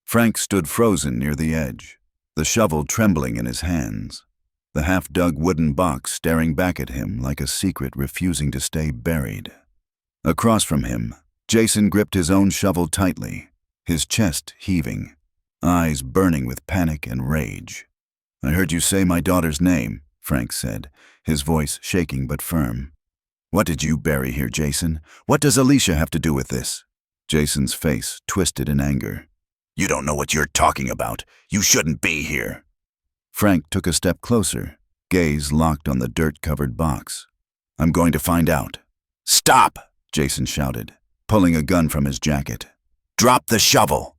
Speaker 1: Frank stood frozen near the edge, the shovel trembling in his hands, the half-dug wooden box staring back at him like a secret refusing to stay buried. Across from him, Jason gripped his own shovel tightly, his chest heaving, eyes burning with panic and rage. I heard you say my daughter's name, Frank said, his voice shaking but firm. What did you bury here, Jason? What does Alicia have to do with this? Jason's face twisted in anger. You don't know what you're talking about. You shouldn't be here. Frank took a step closer, gaze locked on the dirt-covered box. I'm going to find out. Stop, Jason shouted, pulling a gun from his jacket. Drop the shovel.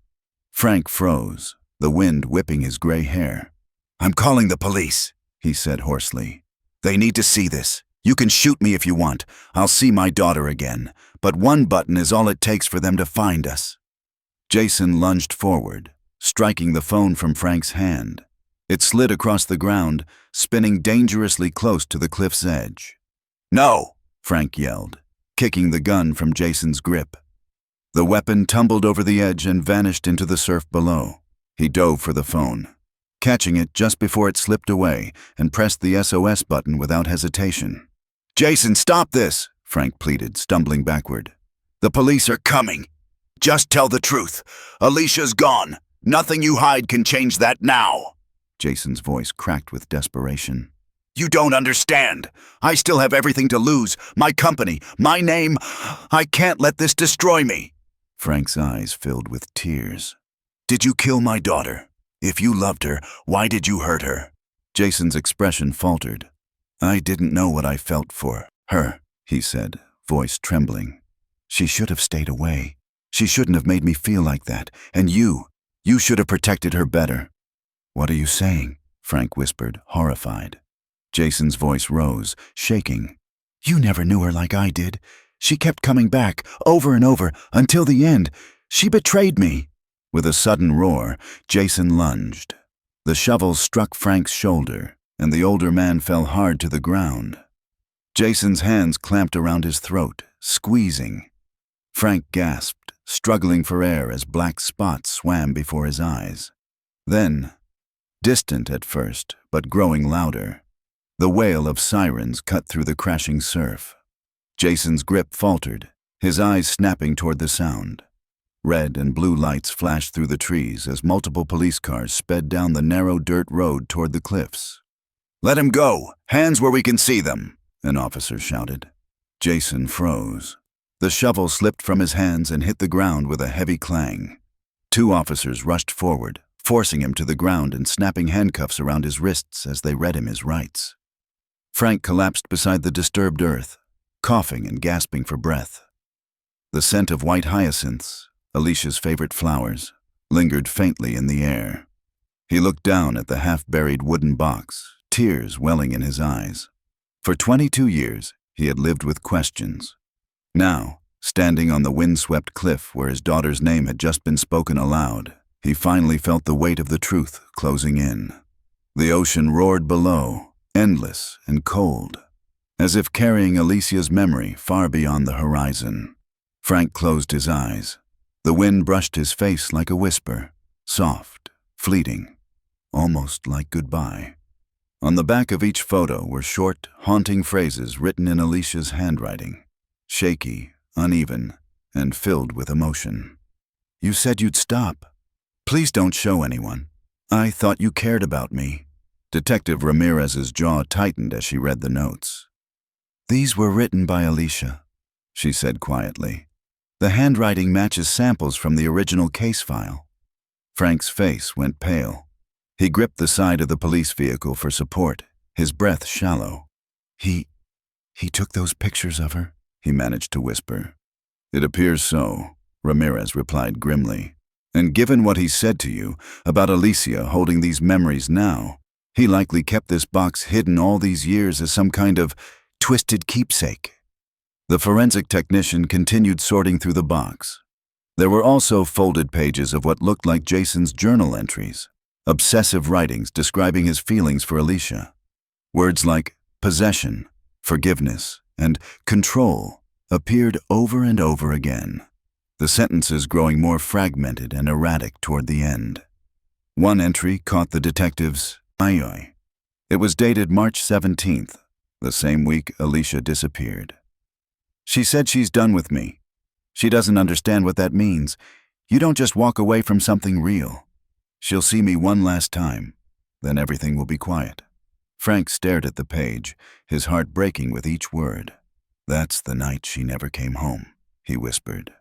Speaker 1: Frank froze, the wind whipping his gray hair. I'm calling the police, he said hoarsely. They need to see this. You can shoot me if you want. I'll see my daughter again. But one button is all it takes for them to find us. Jason lunged forward, striking the phone from Frank's hand. It slid across the ground, spinning dangerously close to the cliff's edge. No, Frank yelled, kicking the gun from Jason's grip. The weapon tumbled over the edge and vanished into the surf below. He dove for the phone, catching it just before it slipped away, and pressed the SOS button without hesitation. Jason, stop this, Frank pleaded, stumbling backward. The police are coming. Just tell the truth. Alicia's gone. Nothing you hide can change that now. Jason's voice cracked with desperation. You don't understand. I still have everything to lose. My company, my name. I can't let this destroy me. Frank's eyes filled with tears. Did you kill my daughter? If you loved her, why did you hurt her? Jason's expression faltered. I didn't know what I felt for her, he said, voice trembling. She should have stayed away. She shouldn't have made me feel like that. And you should have protected her better. What are you saying? Frank whispered, horrified. Jason's voice rose, shaking. You never knew her like I did. She kept coming back, over and over, until the end. She betrayed me. With a sudden roar, Jason lunged. The shovel struck Frank's shoulder, and the older man fell hard to the ground. Jason's hands clamped around his throat, squeezing. Frank gasped, struggling for air as black spots swam before his eyes. Then, distant at first, but growing louder, the wail of sirens cut through the crashing surf. Jason's grip faltered, his eyes snapping toward the sound. Red and blue lights flashed through the trees as multiple police cars sped down the narrow dirt road toward the cliffs. Let him go! Hands where we can see them! An officer shouted. Jason froze. The shovel slipped from his hands and hit the ground with a heavy clang. Two officers rushed forward, forcing him to the ground and snapping handcuffs around his wrists as they read him his rights. Frank collapsed beside the disturbed earth, coughing and gasping for breath. The scent of white hyacinths, Alicia's favorite flowers, lingered faintly in the air. He looked down at the half-buried wooden box, tears welling in his eyes. For 22 years, he had lived with questions. Now, standing on the windswept cliff where his daughter's name had just been spoken aloud, he finally felt the weight of the truth closing in. The ocean roared below, endless and cold, as if carrying Alicia's memory far beyond the horizon. Frank closed his eyes. The wind brushed his face like a whisper, soft, fleeting, almost like goodbye. On the back of each photo were short, haunting phrases written in Alicia's handwriting, shaky, uneven, and filled with emotion. You said you'd stop. Please don't show anyone. I thought you cared about me." Detective Ramirez's jaw tightened as she read the notes. "These were written by Alicia," she said quietly. "The handwriting matches samples from the original case file." Frank's face went pale. He gripped the side of the police vehicle for support, his breath shallow. He took those pictures of her?" he managed to whisper. "It appears so," Ramirez replied grimly. "And given what he said to you about Alicia holding these memories now, he likely kept this box hidden all these years as some kind of twisted keepsake." The forensic technician continued sorting through the box. There were also folded pages of what looked like Jason's journal entries, obsessive writings describing his feelings for Alicia. Words like possession, forgiveness, and control appeared over and over again, the sentences growing more fragmented and erratic toward the end. One entry caught the detective's eye. It was dated March 17th, the same week Alicia disappeared. "She said she's done with me. She doesn't understand what that means. You don't just walk away from something real. She'll see me one last time, then everything will be quiet." Frank stared at the page, his heart breaking with each word. "That's the night she never came home," he whispered.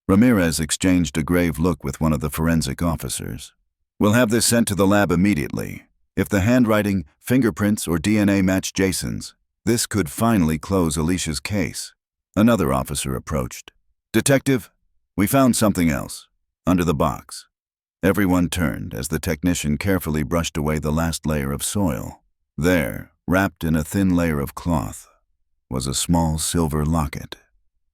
Speaker 1: Ramirez exchanged a grave look with one of the forensic officers. "We'll have this sent to the lab immediately. If the handwriting, fingerprints, or DNA match Jason's, this could finally close Alicia's case." Another officer approached. "Detective, we found something else, under the box." Everyone turned as the technician carefully brushed away the last layer of soil. There, wrapped in a thin layer of cloth, was a small silver locket.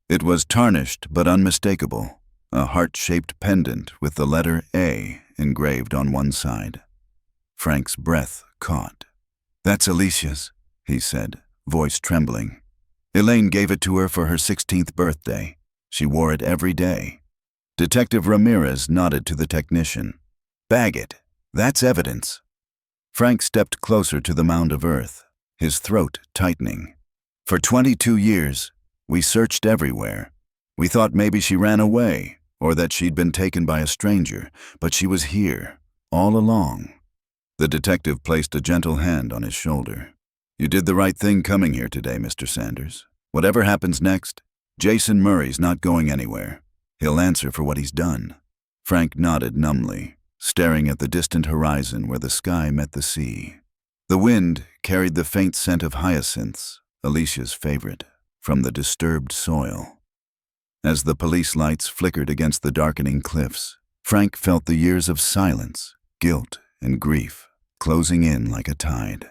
Speaker 1: It was tarnished but unmistakable, a heart-shaped pendant with the letter A engraved on one side. Frank's breath caught. "That's Alicia's," he said, voice trembling. "Elaine gave it to her for her 16th birthday. She wore it every day." Detective Ramirez nodded to the technician. "Bag it. That's evidence." Frank stepped closer to the mound of earth, his throat tightening. "For 22 years, we searched everywhere. We thought maybe she ran away, or that she'd been taken by a stranger, but she was here, all along." The detective placed a gentle hand on his shoulder. "You did the right thing coming here today, Mr. Sanders. Whatever happens next, Jason Murray's not going anywhere. He'll answer for what he's done." Frank nodded numbly, staring at the distant horizon where the sky met the sea. The wind carried the faint scent of hyacinths, Alicia's favorite, from the disturbed soil. As the police lights flickered against the darkening cliffs, Frank felt the years of silence, guilt, and grief closing in like a tide.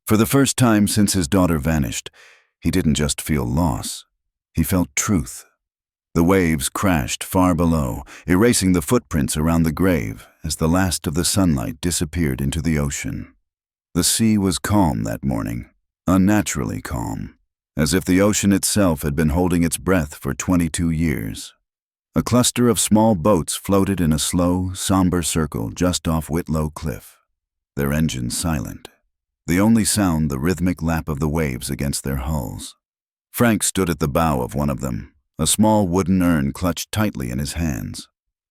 Speaker 1: For the first time since his daughter vanished, he didn't just feel loss, he felt truth. The waves crashed far below, erasing the footprints around the grave as the last of the sunlight disappeared into the ocean. The sea was calm that morning, unnaturally calm, as if the ocean itself had been holding its breath for 22 years. A cluster of small boats floated in a slow, somber circle just off Whitlow Cliff, their engines silent. The only sound the rhythmic lap of the waves against their hulls. Frank stood at the bow of one of them, a small wooden urn clutched tightly in his hands.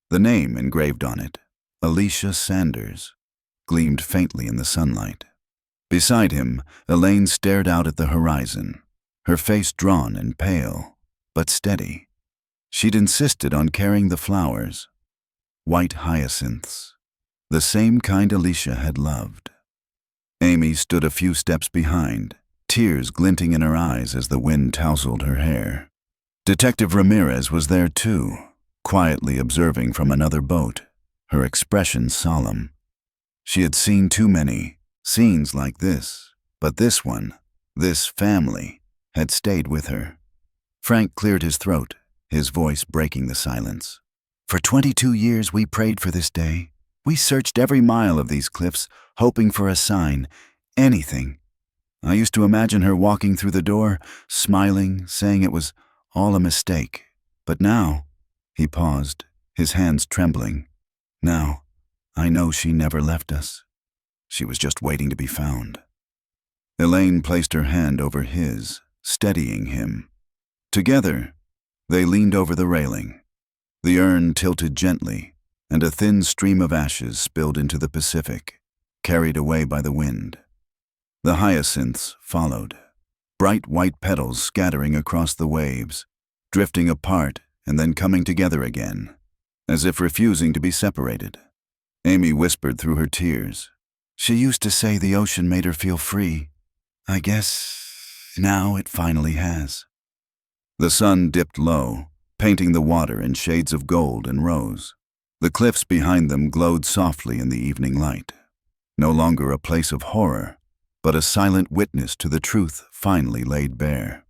Speaker 1: The name engraved on it, Alicia Sanders, gleamed faintly in the sunlight. Beside him, Elaine stared out at the horizon, her face drawn and pale, but steady. She'd insisted on carrying the flowers, white hyacinths, the same kind Alicia had loved. Amy stood a few steps behind, tears glinting in her eyes as the wind tousled her hair. Detective Ramirez was there too, quietly observing from another boat, her expression solemn. She had seen too many scenes like this, but this one, this family, had stayed with her. Frank cleared his throat, his voice breaking the silence. "For 22 years we prayed for this day. We searched every mile of these cliffs, hoping for a sign, anything. I used to imagine her walking through the door, smiling, saying it was all a mistake. But now," he paused, his hands trembling, "now, I know she never left us. She was just waiting to be found." Elaine placed her hand over his, steadying him. Together, they leaned over the railing. The urn tilted gently, and a thin stream of ashes spilled into the Pacific, carried away by the wind. The hyacinths followed, bright white petals scattering across the waves, drifting apart and then coming together again, as if refusing to be separated. Amy whispered through her tears. She used to say the ocean made her feel free. I guess now it finally has. The sun dipped low, painting the water in shades of gold and rose. The cliffs behind them glowed softly in the evening light. No longer a place of horror, but a silent witness to the truth finally laid bare.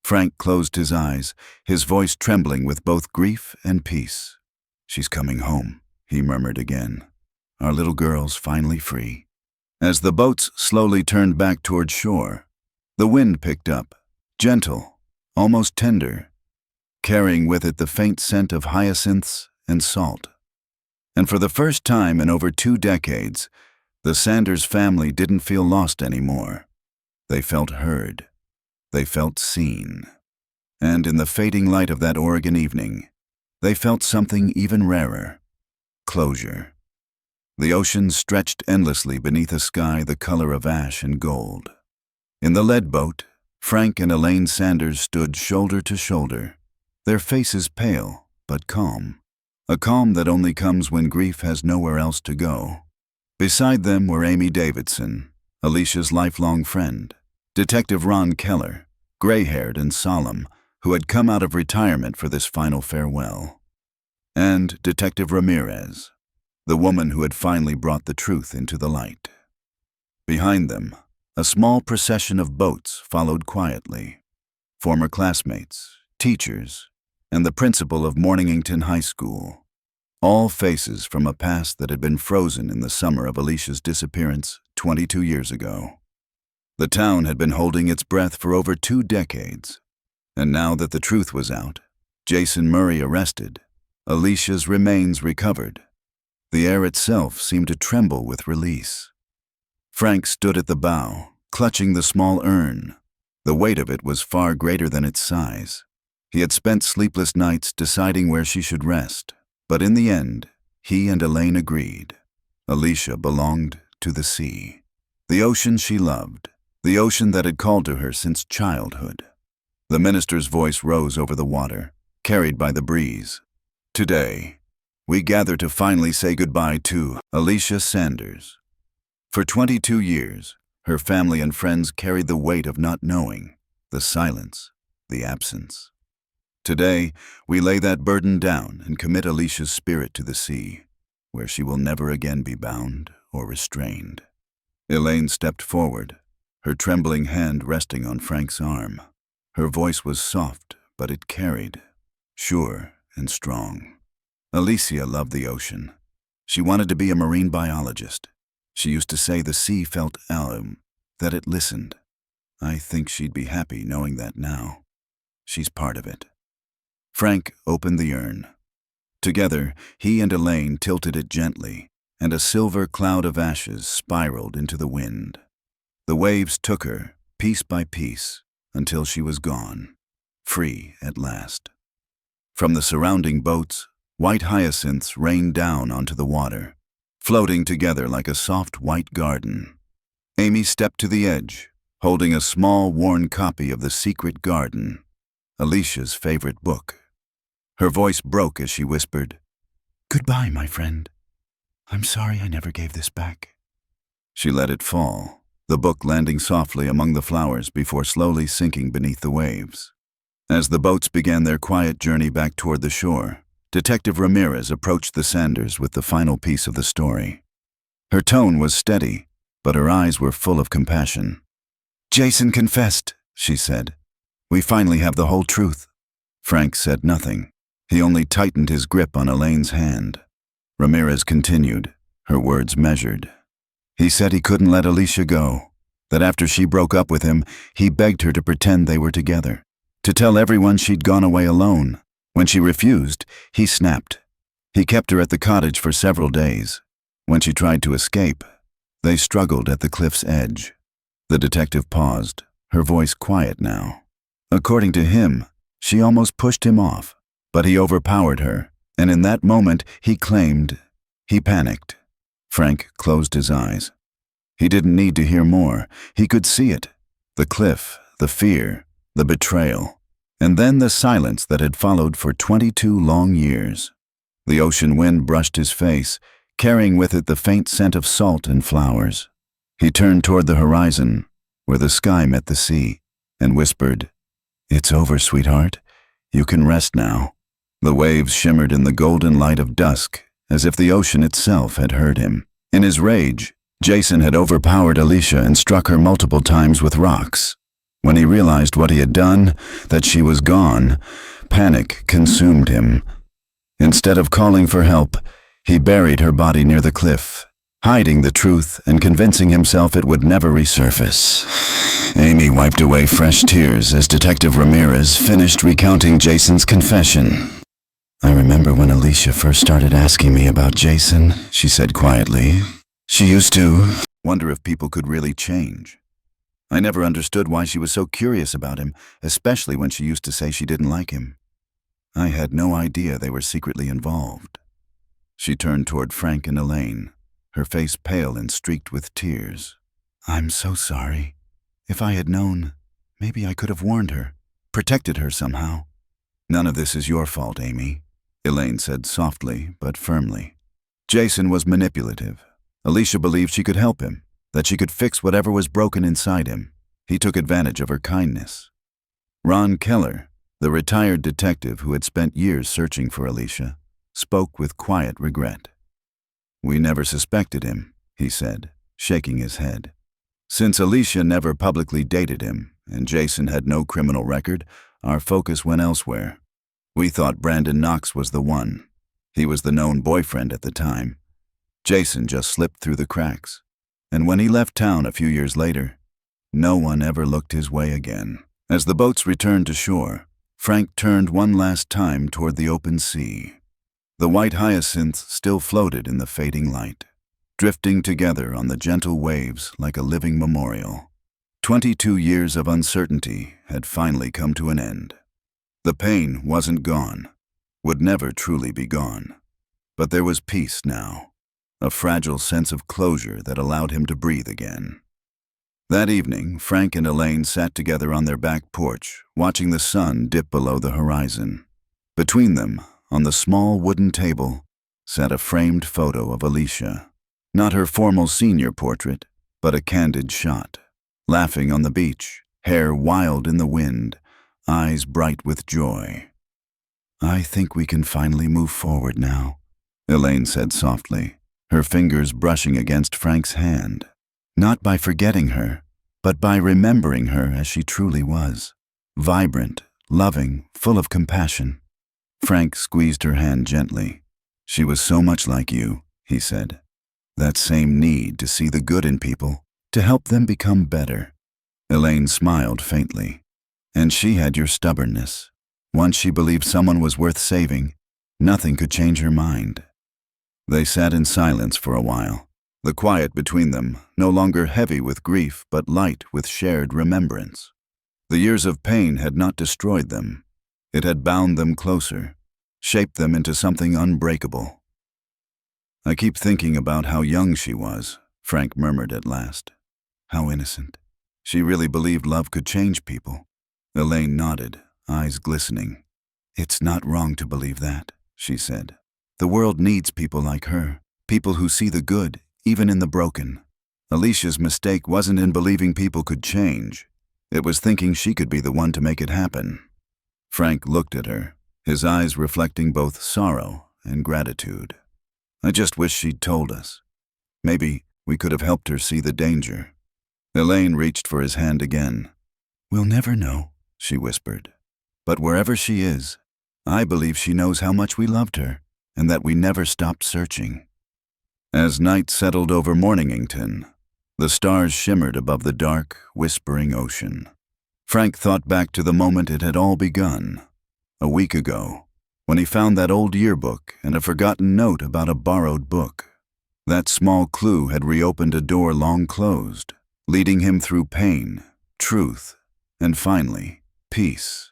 Speaker 1: Frank closed his eyes, his voice trembling with both grief and peace. She's coming home, he murmured again. Our little girl's finally free. As the boats slowly turned back toward shore, the wind picked up, gentle, almost tender, carrying with it the faint scent of hyacinths and salt. And for the first time in over 2 decades, the Sanders family didn't feel lost anymore. They felt heard. They felt seen. And in the fading light of that Oregon evening, they felt something even rarer: closure. The ocean stretched endlessly beneath a sky the color of ash and gold. In the lead boat, Frank and Elaine Sanders stood shoulder to shoulder, their faces pale but calm, a calm that only comes when grief has nowhere else to go. Beside them were Amy Davidson, Alicia's lifelong friend, Detective Ron Keller, gray-haired and solemn, who had come out of retirement for this final farewell, and Detective Ramirez, the woman who had finally brought the truth into the light. Behind them, a small procession of boats followed quietly. Former classmates, teachers, and the principal of Mornington High School, all faces from a past that had been frozen in the summer of Alicia's disappearance 22 years ago. The town had been holding its breath for over 2 decades, and now that the truth was out, Jason Murray arrested, Alicia's remains recovered, the air itself seemed to tremble with release. Frank stood at the bow, clutching the small urn. The weight of it was far greater than its size. He had spent sleepless nights deciding where she should rest, but in the end, he and Elaine agreed. Alicia belonged to the sea, the ocean she loved, the ocean that had called to her since childhood. The minister's voice rose over the water, carried by the breeze. Today, we gather to finally say goodbye to Alicia Sanders. For 22 years, her family and friends carried the weight of not knowing, the silence, the absence. Today, we lay that burden down and commit Alicia's spirit to the sea, where she will never again be bound or restrained. Elaine stepped forward, her trembling hand resting on Frank's arm. Her voice was soft, but it carried, sure and strong. Alicia loved the ocean. She wanted to be a marine biologist. She used to say the sea felt that it listened. I think she'd be happy knowing that now. She's part of it. Frank opened the urn. Together, he and Elaine tilted it gently, and a silver cloud of ashes spiraled into the wind. The waves took her, piece by piece, until she was gone, free at last. From the surrounding boats, white hyacinths rained down onto the water, floating together like a soft white garden. Amy stepped to the edge, holding a small, worn copy of The Secret Garden, Alicia's favorite book. Her voice broke as she whispered, "Goodbye, my friend. I'm sorry I never gave this back." She let it fall, the book landing softly among the flowers before slowly sinking beneath the waves. As the boats began their quiet journey back toward the shore, Detective Ramirez approached the Sanders with the final piece of the story. Her tone was steady, but her eyes were full of compassion. "Jason confessed," she said. "We finally have the whole truth." Frank said nothing. He only tightened his grip on Elaine's hand. Ramirez continued, her words measured. He said he couldn't let Alicia go, that after she broke up with him, he begged her to pretend they were together, to tell everyone she'd gone away alone. When she refused, he snapped. He kept her at the cottage for several days. When she tried to escape, they struggled at the cliff's edge. The detective paused, her voice quiet now. According to him, she almost pushed him off, but he overpowered her, And in that moment, he panicked. Frank closed his eyes. He didn't need to hear more. He could see it. The cliff, the fear, the betrayal, and then the silence that had followed for 22 long years. The ocean wind brushed his face, carrying with it the faint scent of salt and flowers. He turned toward the horizon, where the sky met the sea, and whispered, "It's over, sweetheart. You can rest now." The waves shimmered in the golden light of dusk, as if the ocean itself had heard him. In his rage, Jason had overpowered Alicia and struck her multiple times with rocks. When he realized what he had done, that she was gone, panic consumed him. Instead of calling for help, he buried her body near the cliff, hiding the truth and convincing himself it would never resurface. Amy wiped away fresh tears as Detective Ramirez finished recounting Jason's confession. "I remember when Alicia first started asking me about Jason," she said quietly. "She used to wonder if people could really change. I never understood why she was so curious about him, especially when she used to say she didn't like him. I had no idea they were secretly involved." She turned toward Frank and Elaine, her face pale and streaked with tears. "I'm so sorry. If I had known, maybe I could have warned her, protected her somehow." "None of this is your fault, Amy," Elaine said softly but firmly. "Jason was manipulative. Alicia believed she could help him, that she could fix whatever was broken inside him. He took advantage of her kindness." Ron Keller, the retired detective who had spent years searching for Alicia, spoke with quiet regret. "We never suspected him," he said, shaking his head. "Since Alicia never publicly dated him, and Jason had no criminal record, our focus went elsewhere. We thought Brandon Knox was the one. He was the known boyfriend at the time. Jason just slipped through the cracks. And when he left town a few years later, no one ever looked his way again." As the boats returned to shore, Frank turned one last time toward the open sea. The white hyacinths still floated in the fading light, drifting together on the gentle waves like a living memorial. 22 years of uncertainty had finally come to an end. The pain wasn't gone, would never truly be gone. But there was peace now, a fragile sense of closure that allowed him to breathe again. That evening, Frank and Elaine sat together on their back porch, watching the sun dip below the horizon. Between them, on the small wooden table, sat a framed photo of Alicia. Not her formal senior portrait, but a candid shot. Laughing on the beach, hair wild in the wind, eyes bright with joy. "I think we can finally move forward now," Elaine said softly, her fingers brushing against Frank's hand. "Not by forgetting her, but by remembering her as she truly was. Vibrant, loving, full of compassion." Frank squeezed her hand gently. "She was so much like you," he said. "That same need to see the good in people, to help them become better." Elaine smiled faintly. "And she had your stubbornness. Once she believed someone was worth saving, nothing could change her mind." They sat in silence for a while, the quiet between them no longer heavy with grief but light with shared remembrance. The years of pain had not destroyed them. It had bound them closer, shaped them into something unbreakable. "I keep thinking about how young she was," Frank murmured at last. "How innocent. She really believed love could change people." Elaine nodded, eyes glistening. "It's not wrong to believe that," she said. "The world needs people like her, people who see the good, even in the broken. Alicia's mistake wasn't in believing people could change. It was thinking she could be the one to make it happen." Frank looked at her, his eyes reflecting both sorrow and gratitude. "I just wish she'd told us. Maybe we could have helped her see the danger." Elaine reached for his hand again. "We'll never know," she whispered. "But wherever she is, I believe she knows how much we loved her, and that we never stopped searching." As night settled over Mornington, the stars shimmered above the dark, whispering ocean. Frank thought back to the moment it had all begun, a week ago, when he found that old yearbook and a forgotten note about a borrowed book. That small clue had reopened a door long closed, leading him through pain, truth, and finally, peace.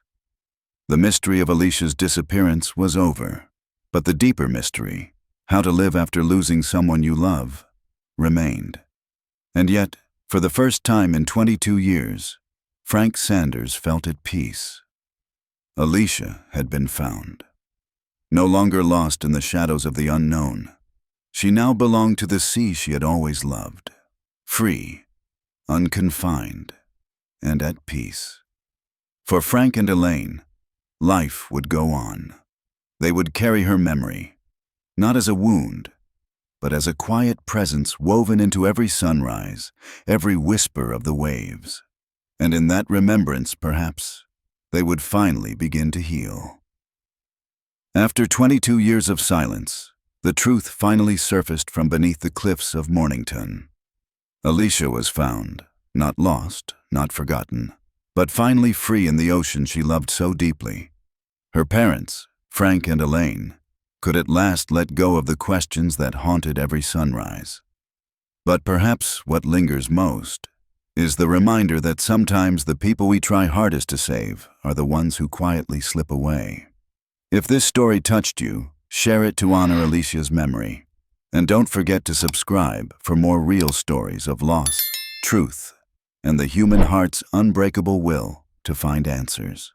Speaker 1: The mystery of Alicia's disappearance was over. But the deeper mystery, how to live after losing someone you love, remained. And yet, for the first time in 22 years, Frank Sanders felt at peace. Alicia had been found. No longer lost in the shadows of the unknown, she now belonged to the sea she had always loved, free, unconfined, and at peace. For Frank and Elaine, life would go on. They would carry her memory, not as a wound, but as a quiet presence woven into every sunrise, every whisper of the waves. And in that remembrance, perhaps, they would finally begin to heal. After 22 years of silence, the truth finally surfaced from beneath the cliffs of Mornington. Alicia was found, not lost, not forgotten, but finally free in the ocean she loved so deeply. Her parents, Frank and Elaine, could at last let go of the questions that haunted every sunrise. But perhaps what lingers most is the reminder that sometimes the people we try hardest to save are the ones who quietly slip away. If this story touched you, share it to honor Alicia's memory. And don't forget to subscribe for more real stories of loss, truth, and the human heart's unbreakable will to find answers.